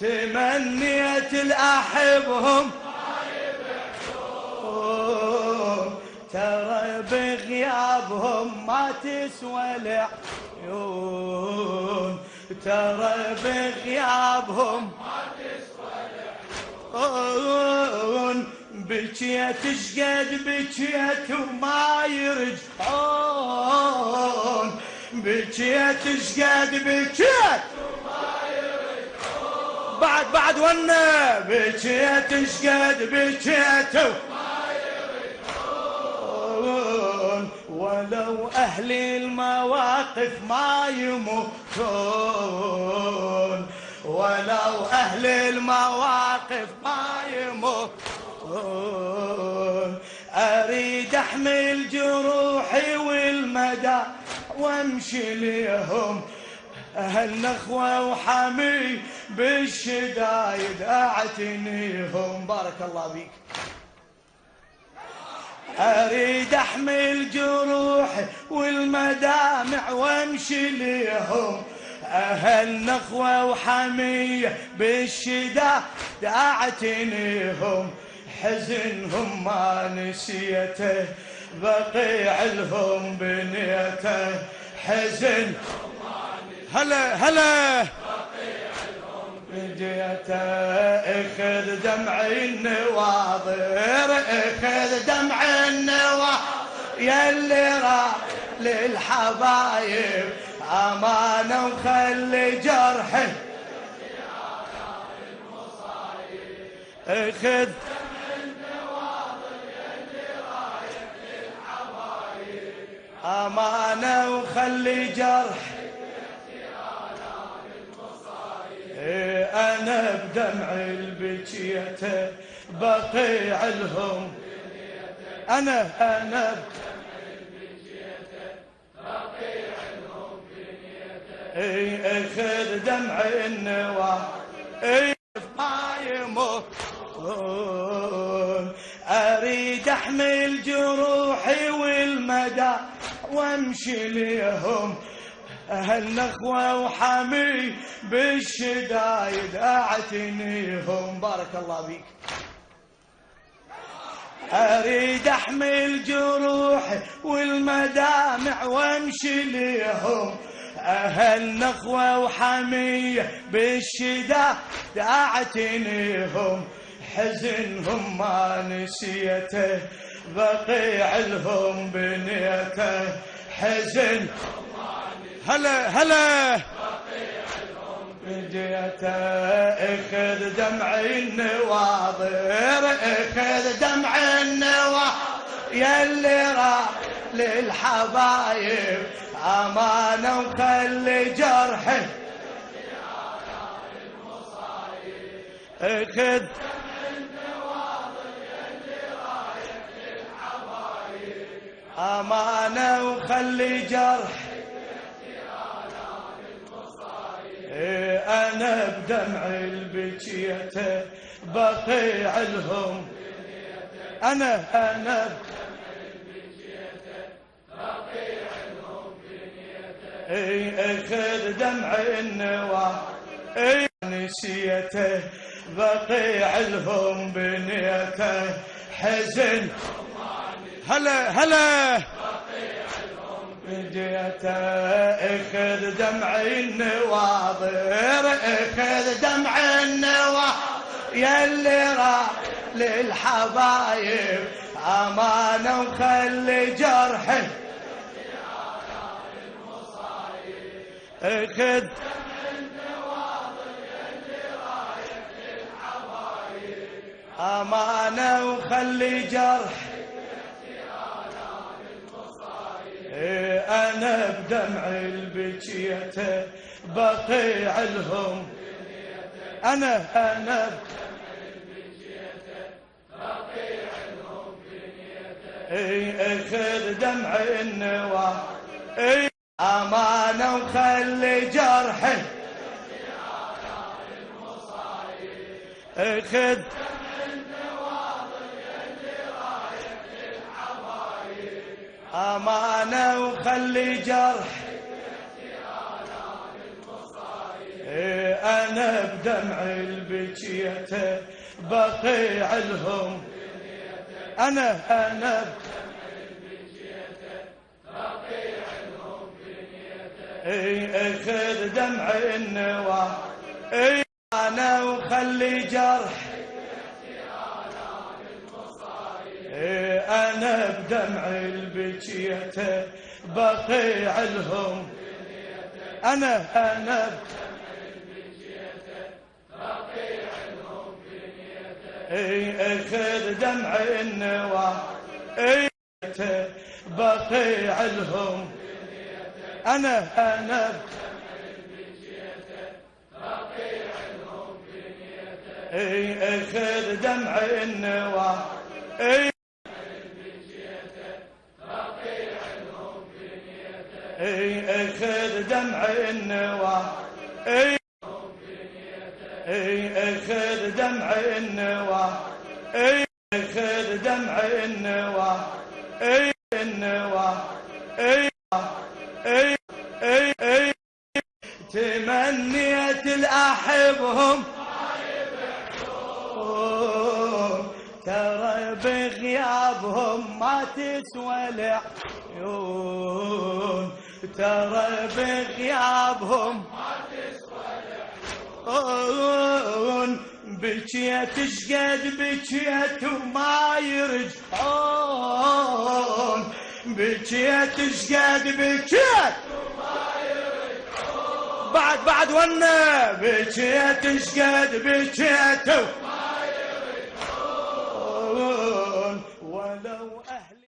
تمنيت الأحبهم ترى بغيابهم ما تسوى العيون، ترى بغيابهم ما تسوى العيون. بكيت شقد بكيت وما يرجعون، بكيت شقد بكيت وما يرجعون. بعد ونا بكيت شقد بكيت وما يرجعون. ولو أهل المواقف ما يموتون، ولو أهل المواقف ما يموتون. أريد أحمل جروحي والمدى وامشي ليهم، أهل نخوة وحمي بالشدايد أعتنيهم. بارك الله بيك. أريد أحمل جروحي والمدامع وامشي ليهم، أهل نخوة وحمية بالشدة أعتنيهم. حزنهم ما نسيته بقيع لهم بنيته، حزنهم ما نسيته هلا بقيع لهم بنيته. اخذ دمع النواظر، اخذ دمع النواظر يلي راح للحبايب أمانة وخلي جرحه اخذ دمع النواظر يلي رايح للحبايب أمانة وخلي جرحه. أنا بدمع البكيته بقيع لهم، أنا بدمع البكيته بقيع لهم بنيته. اخذ دمع النواظر ما يموتون. أريد أحمل جروحي والمدى وامشي ليهم، أهل نخوة وحمي بالشدايد أعتنيهم. بارك الله بيك. أريد أحمل جروحي والمدامع وامشي ليهم، أهل نخوة وحمية بالشدايد أعتنيهم. حزنهم ما نسيته بقيع لهم بنيته، حزن هلا بقيع لهم بنيته. اخذ دمع النواظر، اخذ دمع النواظر يلي راح للحبايب أمانة وخلي جرحه اخذ أمانة وخلي جرح. أنا بدمع البكيته بقيع لهم، أنا بدمع البكيته بقيع لهم بنيته. اخذ دمع النواظر نسيته بقيع لهم بنيته، حزن هلا بقيع لهم بنيته. اخذ دمع النواظر، اخذ دمع النواظر يلي راح للحبايب أمانة وخلي جرحه اخذ أمانة وخلي جرح. أنا بدمع البكيته بقيع لهم، أنا بدمع البكيته بقيع لهم بنيته. اخذ دمع النواظر أمانة وخلي جرحه اخذ أمانة وخلي جرح. أنا بدمع البكية بقيع لهم، أنا بدمع البكية بقيع لهم بنيته، خذ دمع النواح أنا وخلي جرح، أنا بدمع البكية بقيع لهم، أنا بدمع البكية بقيع لهم بنيته، خذ دمع النواح بقيع لهم، أنا بدمع البكية بقيع لهم بنيته، خذ دمع النواح خذ دمع النواح خذ دمع النواح خذ دمع النواح النواح تمنيت الأحبهم ترى بغيابهم ما تسوى العيون، ترى بغيابهم ما تسوى العيون، بكيت شقد بكيت وما يرجعون، بكيت شقد بكيت وما يرجعون، بعد ونا بكيت شقد بكيت